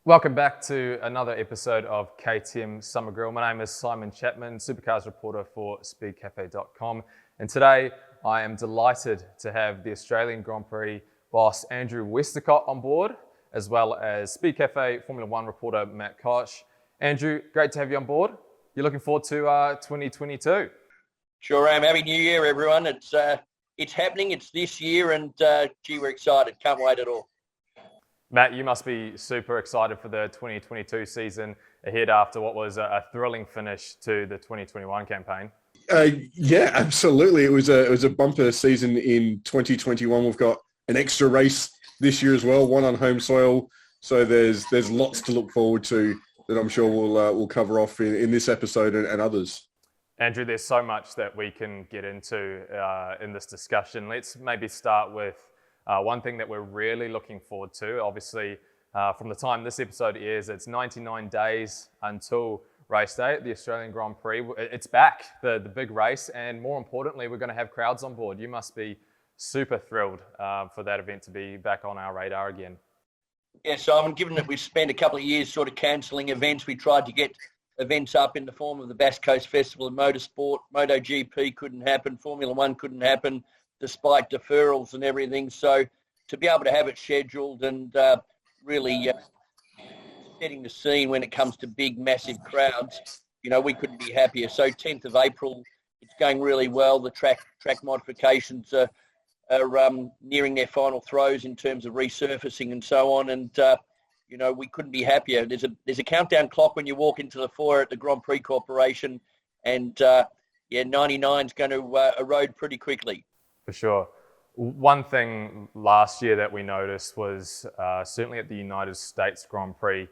Welcome back to another episode of KTM Summer Grill. My name is Simon Chapman, Supercars reporter for speedcafe.com. And today I am delighted to have the Australian Grand Prix boss Andrew Westacott on board, as well as Speed Cafe Formula One reporter Matt Koch. Andrew, great to have you on board. You're looking forward to 2022. Sure am. Happy New Year, everyone. It's happening. It's this year, and gee, we're excited. Can't wait at all. Matt, you must be super excited for the 2022 season ahead after what was a thrilling finish to the 2021 campaign. Yeah, absolutely. It was a bumper season in 2021. We've got an extra race this year as well, one on home soil. So there's lots to look forward to that I'm sure we'll cover off in this episode and others. Andrew, there's so much that we can get into in this discussion. Let's maybe start with one thing that we're really looking forward to. Obviously, from the time this episode airs, it's 99 days until race day at the Australian Grand Prix. It's back, the big race, and more importantly, we're going to have crowds on board. You must be super thrilled for that event to be back on our radar again. Yeah, Simon, given that we've spent a couple of years sort of cancelling events, we tried to get events up in the form of the Bass Coast Festival of Motorsport. Moto GP couldn't happen, Formula One couldn't happen, despite deferrals and everything. So to be able to have it scheduled and really setting the scene when it comes to big, massive crowds, we couldn't be happier. So 10th of April, it's going really well. The track modifications are nearing their final throes in terms of resurfacing and so on. And, we couldn't be happier. There's a countdown clock when you walk into the foyer at the Grand Prix Corporation. And, 99 is going to erode pretty quickly. For sure. One thing last year that we noticed was certainly at the United States Grand Prix,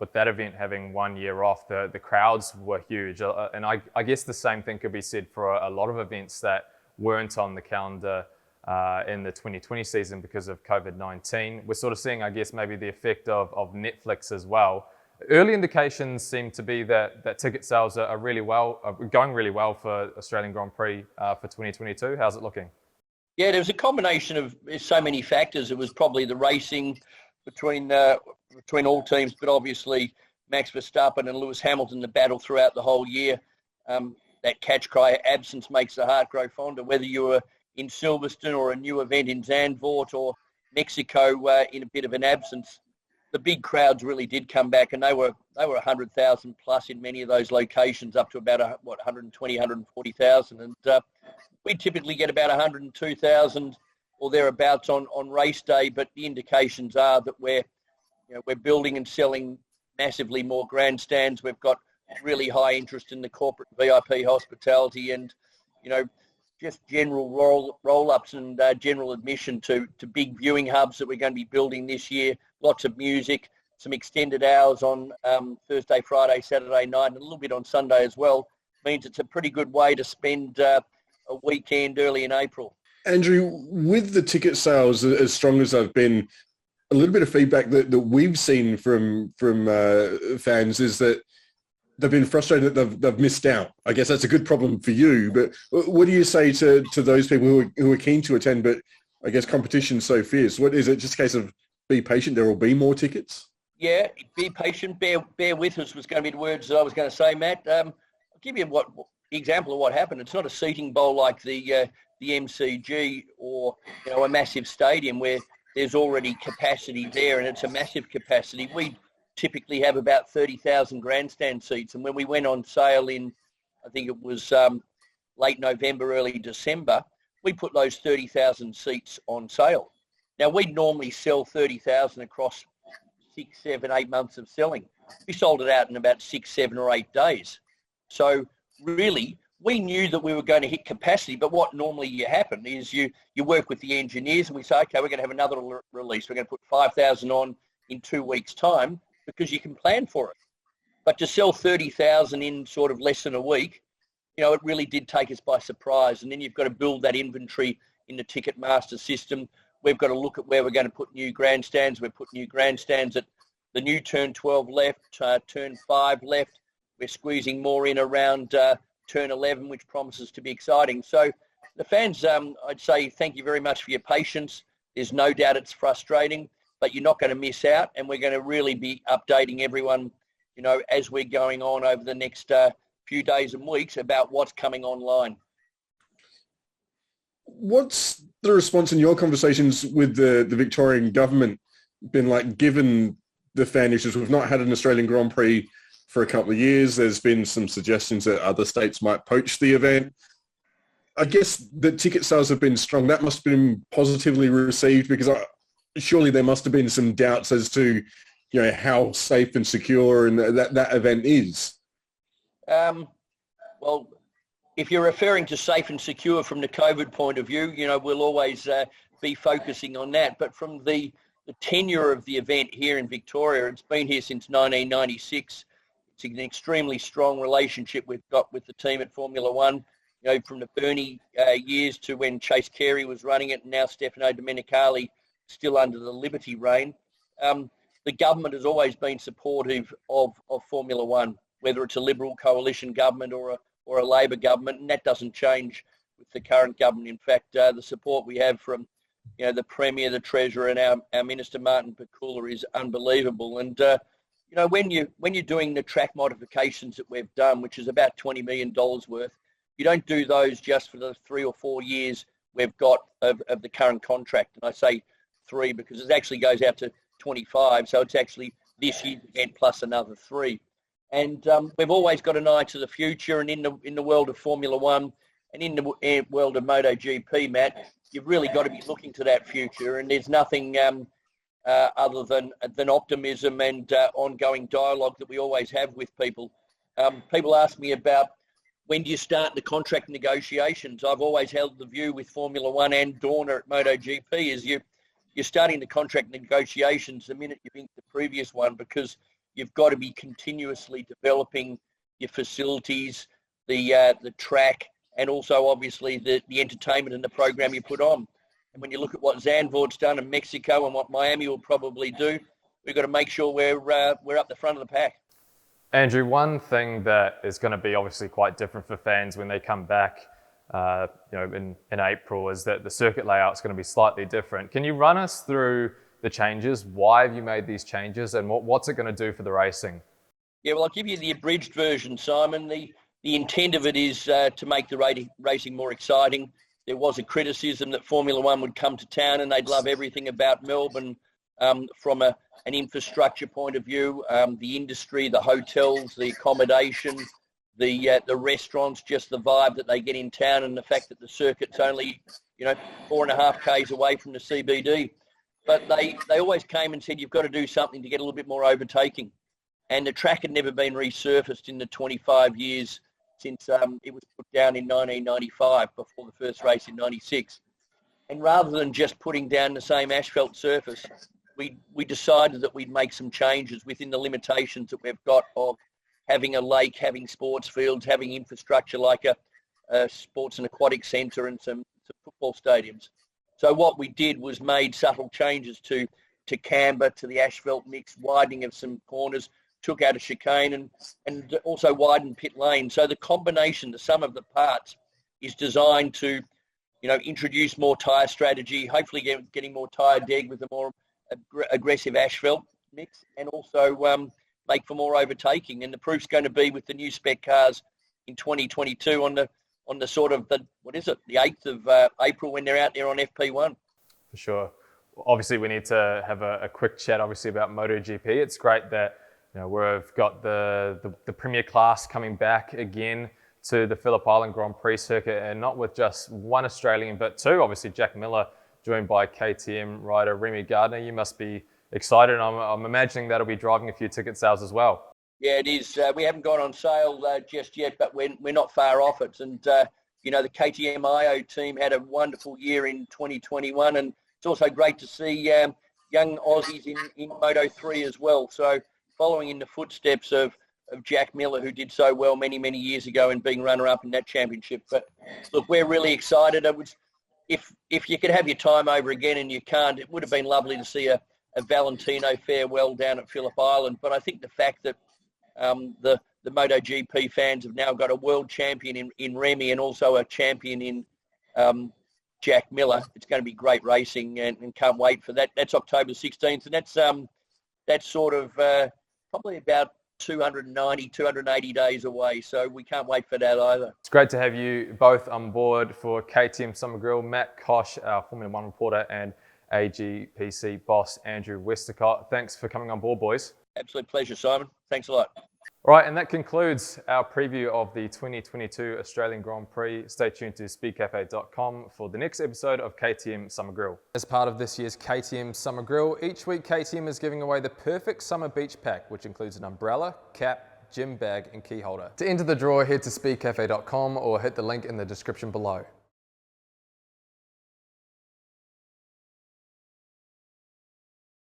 with that event having 1 year off, the crowds were huge. And I guess the same thing could be said for a lot of events that weren't on the calendar in the 2020 season because of COVID-19. We're sort of seeing, I guess, maybe the effect of Netflix as well. Early indications seem to be that ticket sales are going really well for Australian Grand Prix for 2022. How's it looking? Yeah, there was a combination of so many factors. It was probably the racing between all teams, but obviously Max Verstappen and Lewis Hamilton, the battle throughout the whole year. That catch cry, absence makes the heart grow fonder, whether you were in Silverstone or a new event in Zandvoort or Mexico in a bit of an absence. The big crowds really did come back, and they were 100,000 plus in many of those locations, up to about 120, 140,000, and we typically get about 102,000 or thereabouts on race day. But the indications are that we're building and selling massively more grandstands. We've got really high interest in the corporate VIP hospitality, and just general roll-ups and general admission to big viewing hubs that we're going to be building this year. Lots of music, some extended hours on Thursday, Friday, Saturday night, and a little bit on Sunday as well. Means it's a pretty good way to spend a weekend early in April. Andrew, with the ticket sales as strong as they've been, a little bit of feedback that we've seen from fans is that they've been frustrated that they've missed out. I guess that's a good problem for you, but what do you say to those people who are keen to attend, but I guess competition's so fierce? What is it, just a case of be patient, there will be more tickets? Yeah, be patient, bear with us was going to be the words that I was going to say, Matt. I'll give you example of what happened. It's not a seating bowl like the MCG or a massive stadium where there's already capacity there, and it's a massive capacity. We typically have about 30,000 grandstand seats, and when we went on sale in, I think it was late November, early December, we put those 30,000 seats on sale. Now, we'd normally sell 30,000 across 6, 7, 8 months of selling. We sold it out in about 6, 7 or 8 days. So really, we knew that we were going to hit capacity, but what normally happen is you work with the engineers and we say, okay, we're going to have another release. We're going to put 5,000 on in 2 weeks' time because you can plan for it. But to sell 30,000 in sort of less than a week, it really did take us by surprise. And then you've got to build that inventory in the Ticketmaster system. We've got to look at where we're going to put new grandstands. We've put new grandstands at the new turn 12 left, turn 5 left. We're squeezing more in around turn 11, which promises to be exciting. So the fans, I'd say thank you very much for your patience. There's no doubt it's frustrating, but you're not going to miss out, and we're going to really be updating everyone, as we're going on over the next few days and weeks about what's coming online. What's the response in your conversations with the Victorian government been like, given the fan issues? We've not had an Australian Grand Prix for a couple of years. There's been some suggestions that other states might poach the event. I guess the ticket sales have been strong. That must have been positively received, because surely there must have been some doubts as to, how safe and secure and that event is. Well, if you're referring to safe and secure from the COVID point of view, we'll always be focusing on that. But from the tenure of the event here in Victoria, it's been here since 1996. It's an extremely strong relationship we've got with the team at Formula One, from the Bernie years to when Chase Carey was running it, and now Stefano Domenicali still under the Liberty reign. The government has always been supportive of Formula One, whether it's a Liberal coalition government or a Labor government, and that doesn't change with the current government. In fact, the support we have from the Premier, the Treasurer, and our Minister Martin Pakula is unbelievable. And when you're doing the track modifications that we've done, which is about $20 million worth, you don't do those just for the 3 or 4 years we've got of the current contract. And I say 3 because it actually goes out to 25, so it's actually this year's event plus another 3. And we've always got an eye to the future, and in the world of Formula One and in the world of Moto GP, Matt, you've really got to be looking to that future. And there's nothing other than optimism and ongoing dialogue that we always have with people. People ask me about when do you start the contract negotiations. I've always held the view with Formula One and Dorna at Moto GP is you're starting the contract negotiations the minute you think the previous one, because you've got to be continuously developing your facilities, the track, and also obviously the entertainment and the program you put on. And when you look at what Zandvoort's done in Mexico and what Miami will probably do, we've got to make sure we're up the front of the pack. Andrew, one thing that is going to be obviously quite different for fans when they come back in April is that the circuit layout is going to be slightly different. Can you run us through the changes? Why have you made these changes, and what's it going to do for the racing? Yeah, well, I'll give you the abridged version, Simon. The intent of it is to make the racing more exciting. There was a criticism that Formula One would come to town and they'd love everything about Melbourne from an infrastructure point of view, the industry, the hotels, the accommodation, the restaurants, just the vibe that they get in town, and the fact that the circuit's only 4.5 k's away from the CBD. But they always came and said, you've got to do something to get a little bit more overtaking. And the track had never been resurfaced in the 25 years since it was put down in 1995 before the first race in 96. And rather than just putting down the same asphalt surface, we decided that we'd make some changes within the limitations that we've got of having a lake, having sports fields, having infrastructure like a sports and aquatic centre and some football stadiums. So what we did was made subtle changes to camber, to the asphalt mix, widening of some corners, took out a chicane and also widened pit lane. So the combination, the sum of the parts, is designed to, introduce more tyre strategy, hopefully getting more tyre deg with a more aggressive asphalt mix, and also make for more overtaking. And the proof's going to be with the new spec cars in 2022 on the sort of the 8th of April when they're out there on FP1. For sure. Obviously, we need to have a quick chat, obviously, about MotoGP. It's great that we've got the Premier class coming back again to the Phillip Island Grand Prix circuit, and not with just one Australian, but 2. Obviously, Jack Miller, joined by KTM rider Remy Gardner. You must be excited. I'm imagining that'll be driving a few ticket sales as well. Yeah, it is. We haven't gone on sale just yet, but we're not far off it. And, the KTM IO team had a wonderful year in 2021, and it's also great to see young Aussies in Moto 3 as well. So following in the footsteps of Jack Miller, who did so well many, many years ago and being runner-up in that championship. But look, we're really excited. If you could have your time over again and you can't, it would have been lovely to see a Valentino farewell down at Phillip Island. But I think the fact that the MotoGP fans have now got a world champion in Remy and also a champion in Jack Miller. It's going to be great racing, and can't wait for that. That's October 16th, and that's sort of probably about 290, 280 days away. So we can't wait for that either. It's great to have you both on board for KTM Summer Grill. Matt Kosh, our Formula One reporter, and AGPC boss Andrew Westacott. Thanks for coming on board, boys. Absolute pleasure, Simon. Thanks a lot. All right, and that concludes our preview of the 2022 Australian Grand Prix. Stay tuned to speedcafe.com for the next episode of KTM Summer Grill. As part of this year's KTM Summer Grill, each week KTM is giving away the perfect summer beach pack, which includes an umbrella, cap, gym bag and key holder. To enter the draw, head to speedcafe.com or hit the link in the description below.